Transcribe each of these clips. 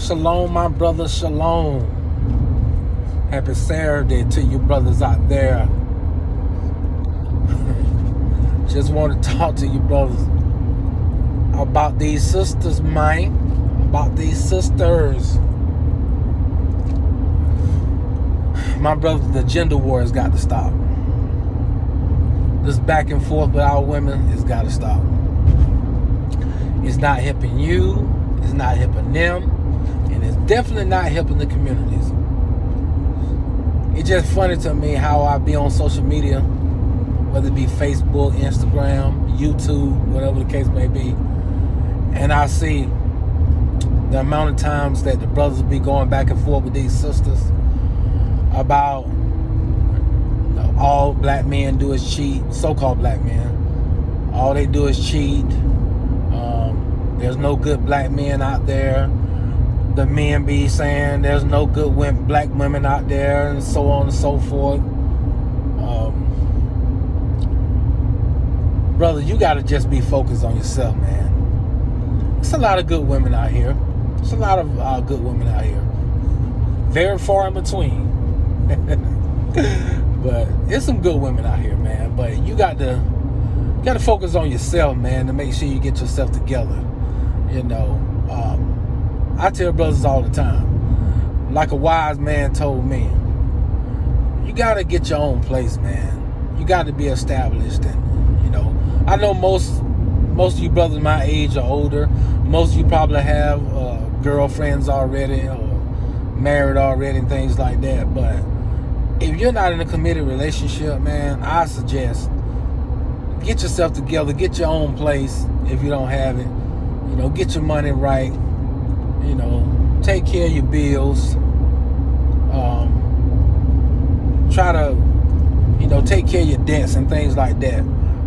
Shalom, my brother, shalom. Happy Saturday to you brothers out there. Just want to talk to you brothers about these sisters, man. About these sisters. My brother, the gender war has got to stop. This back and forth with our women has got to stop. It's not helping you. It's not helping them. And it's definitely not helping the communities. It's just funny to me how I be on social media, whether it be Facebook, Instagram, YouTube, whatever the case may be, and I see the amount of times that the brothers be going back and forth with these sisters about all black men do is cheat, so-called black men. All they do is cheat. There's no good black men out there. The men be saying there's no good black women out there, and so on and so forth. Brother, you got to just be focused on yourself, man. It's a lot of good women out here. It's a lot of good women out here. Very far in between. But there's some good women out here, man. But you got to focus on yourself, man, to make sure you get yourself together. You know, I tell brothers all the time, like a wise man told me, you got to get your own place, man. You got to be established. And, you know, I know most of you brothers my age or older. Most of you probably have girlfriends already or married already and things like that. But if you're not in a committed relationship, man, I suggest get yourself together, get your own place if you don't have it. You know, get your money right. You know, take care of your bills. Try to, you know, take care of your debts and things like that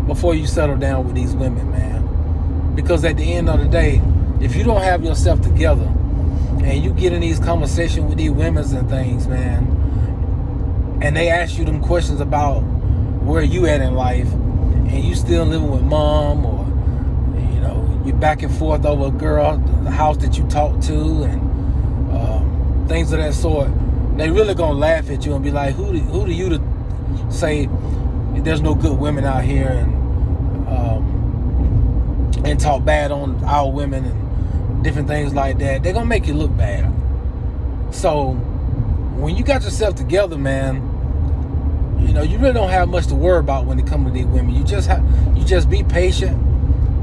before you settle down with these women, man. Because at the end of the day, if you don't have yourself together and you get in these conversations with these women and things, man, and they ask you them questions about where you at in life, and you still living with mom, or you know, you're back and forth over a girl, the house that you talk to, and things of that sort, they really gonna laugh at you and be like, who do you to say there's no good women out here, and talk bad on our women and different things like that. They're gonna make you look bad. So when you got yourself together, man, you know, you really don't have much to worry about when it comes to these women. You just be patient,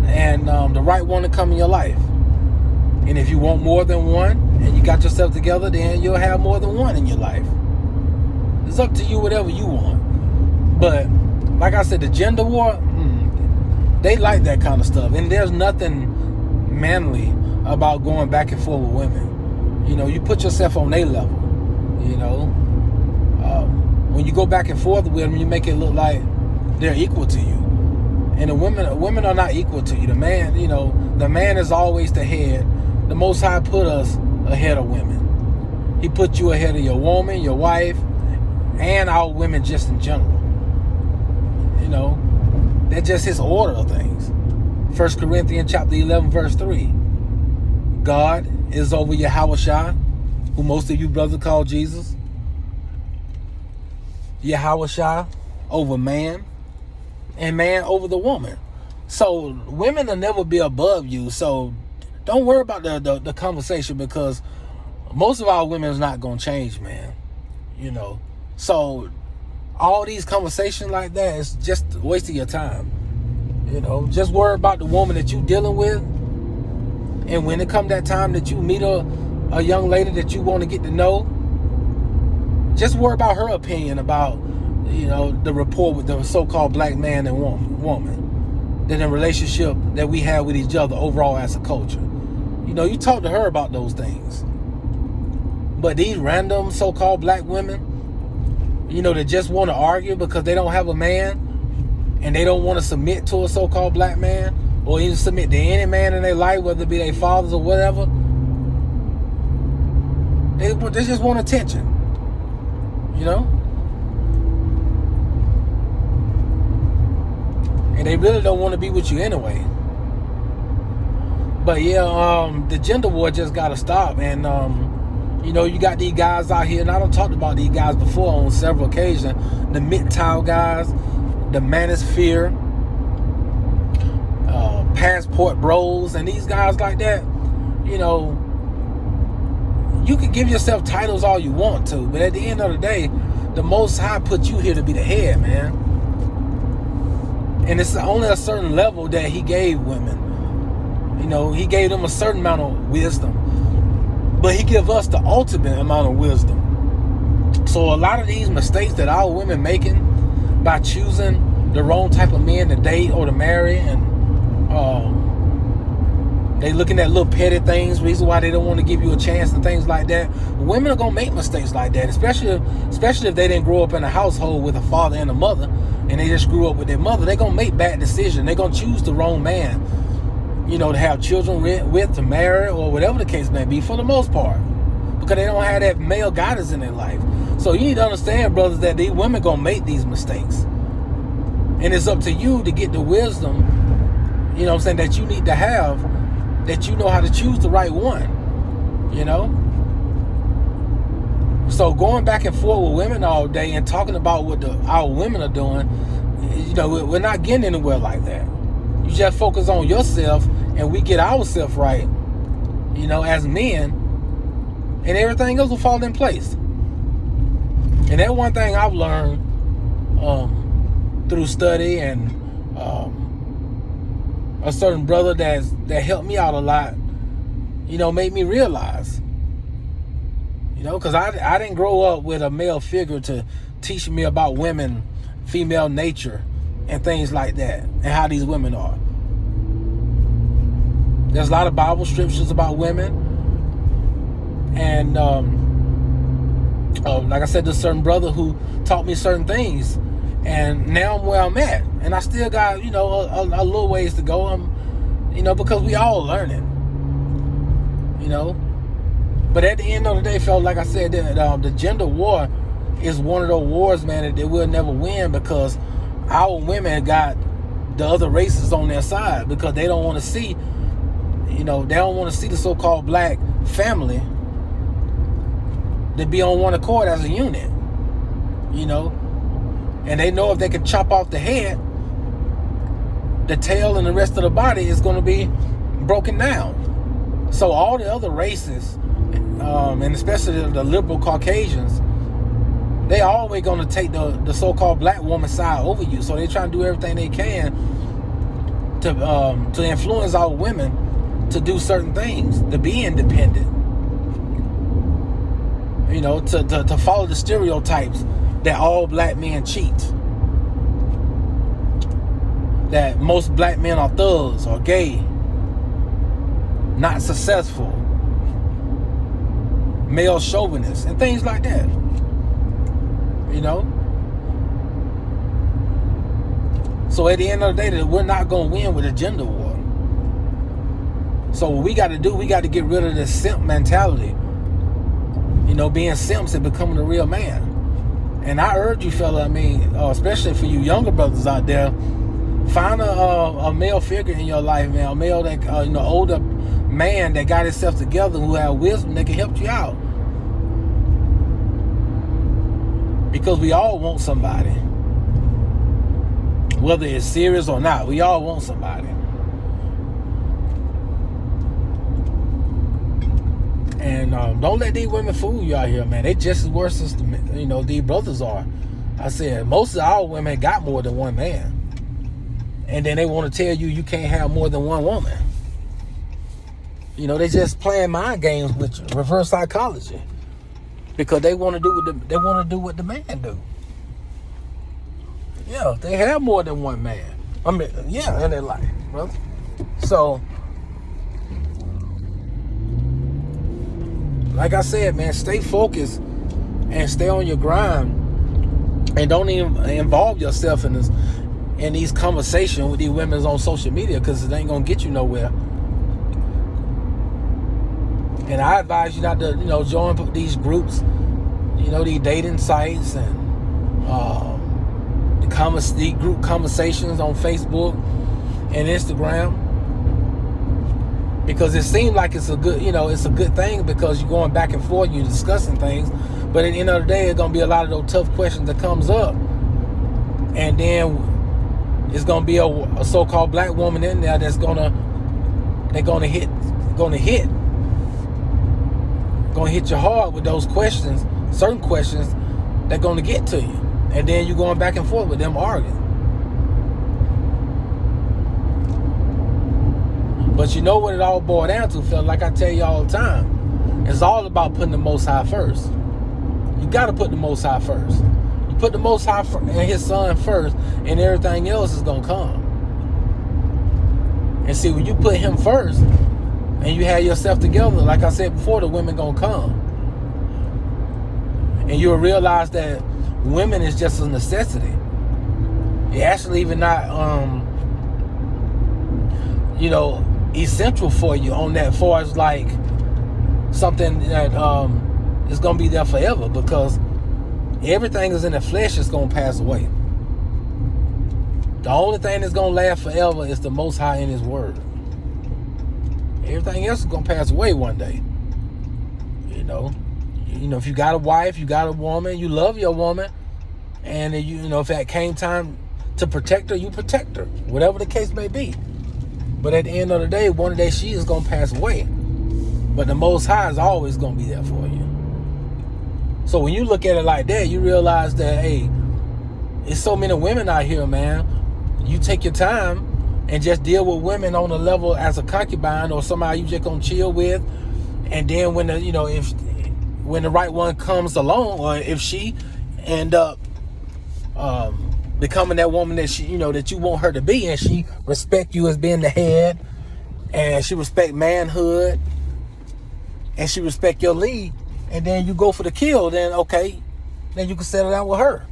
and the right one to come in your life. And if you want more than one, and you got yourself together, then you'll have more than one in your life. It's up to you, whatever you want. But like I said, the gender war, they like that kind of stuff. And there's nothing manly about going back and forth with women. You know, you put yourself on their level. You know, when you go back and forth with them, you make it look like they're equal to you. And the women are not equal to you. The man, you know, the man is always the head. The Most High put us ahead of women. He put you ahead of your woman, your wife, and our women just in general. You know, that's just his order of things. 1 Corinthians chapter 11, verse 3. God is over Yahushua, who most of you brothers call Jesus. Yahushua over man, and man over the woman. So women will never be above you. So don't worry about the conversation, because most of our women is not going to change, man. You know, so all these conversations like that is just a waste of your time. You know, just worry about the woman that you dealing with. And when it comes that time that you meet a young lady that you want to get to know, just worry about her opinion about, you know, the rapport with the so-called black man and woman. Then the relationship that we have with each other overall as a culture. You know, you talk to her about those things. But these random so-called black women, you know, that just want to argue because they don't have a man and they don't want to submit to a so-called black man, or even submit to any man in their life, whether it be their fathers or whatever. They just want attention. You know? And they really don't want to be with you anyway. But yeah, the gender war just gotta stop. And you got these guys out here, and I done talked about these guys before on several occasions. The MGTOW guys, the Manosphere, Passport Bros, and these guys like that. You can give yourself titles all you want to, but at the end of the day, the Most High put you here to be the head, man. And it's only a certain level that he gave women. He gave them a certain amount of wisdom, but he give us the ultimate amount of wisdom. So a lot of these mistakes that our women making by choosing the wrong type of men to date or to marry, and they looking at little petty things, reason why they don't want to give you a chance and things like that. Women are gonna make mistakes like that, especially if they didn't grow up in a household with a father and a mother, and they just grew up with their mother. They're gonna make bad decisions. They're gonna choose the wrong man, to have children with, to marry, or whatever the case may be, for the most part, because they don't have that male guidance in their life. So you need to understand, brothers, that these women gonna make these mistakes, and it's up to you to get the wisdom, that you need to have, that you know how to choose the right one. So going back and forth with women all day and talking about what our women are doing, we're not getting anywhere like that. You just focus on yourself, and we get ourselves right, as men, and everything else will fall in place. And that one thing I've learned through study, and a certain brother that helped me out a lot, made me realize, because I didn't grow up with a male figure to teach me about women, female nature, and things like that, and how these women are. There's a lot of Bible scriptures about women, and like I said, there's a certain brother who taught me certain things, and now I'm where I'm at, and I still got a little ways to go. Because we all learning, But at the end of the day, fellas, like I said, the gender war is one of those wars, man, that we'll never win, because our women got the other races on their side, because they don't want to see, they don't want to see the so-called black family to be on one accord as a unit, and they know if they can chop off the head, the tail and the rest of the body is going to be broken down. So all the other races, and especially the liberal Caucasians, they always going to take the so-called black woman side over you. So they try to do everything they can to influence our women to do certain things, to be independent, to follow the stereotypes that all black men cheat, that most black men are thugs or gay, not successful, male chauvinists, and things like that. So at the end of the day, we're not going to win with a gender war. So what we got to do, we got to get rid of this simp mentality. Being simps and becoming a real man. And I urge you, fella, especially for you younger brothers out there, find a male figure in your life, man. A male that, older man that got himself together, who have wisdom that can help you out. Because we all want somebody. Whether it's serious or not, we all want somebody. And don't let these women fool you out here, man. They just as worse as these brothers are. I said, most of our women got more than one man. And then they want to tell you can't have more than one woman. They just playing mind games with you, reverse psychology. Because they want to do what the man do. Yeah, they have more than one man. In their life, brother. So, like I said, man, stay focused and stay on your grind, and don't even involve yourself in these conversations with these women on social media, because it ain't gonna get you nowhere. And I advise you not to, join these groups, these dating sites, and the group conversations on Facebook and Instagram. because it seems like it's a good, it's a good thing because you're going back and forth, you're discussing things, but at the end of the day, it's gonna be a lot of those tough questions that comes up, and then it's gonna be a so-called black woman in there that's gonna hit you hard with those questions, certain questions that gonna get to you, and then you're going back and forth with them arguing. But you know what it all boiled down to, Phil? Like I tell you all the time, it's all about putting the Most High first. You got to put the Most High first. You put the Most High and His Son first, and everything else is gonna come. And see, when you put Him first, and you have yourself together, like I said before, the women gonna come, and you'll realize that women is just a necessity. It actually even not, essential for you on that, far as like something that is gonna be there forever, because everything is in the flesh is gonna pass away. The only thing that's gonna last forever is the Most High in His Word. Everything else is gonna pass away one day. If you got a wife, you got a woman, you love your woman, and if that came time to protect her, you protect her, whatever the case may be. But at the end of the day, one day she is gonna pass away. But the Most High is always gonna be there for you. So when you look at it like that, you realize that, hey, it's so many women out here, man. You take your time and just deal with women on a level as a concubine or somebody you just gonna chill with, and then when when the right one comes along, or if she end up becoming that woman that that you want her to be, and she respect you as being the head, and she respect manhood, and she respect your lead, and then you go for the kill, then okay, then you can settle down with her.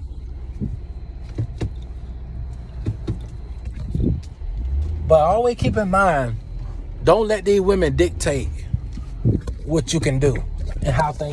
But always keep in mind, don't let these women dictate what you can do and how things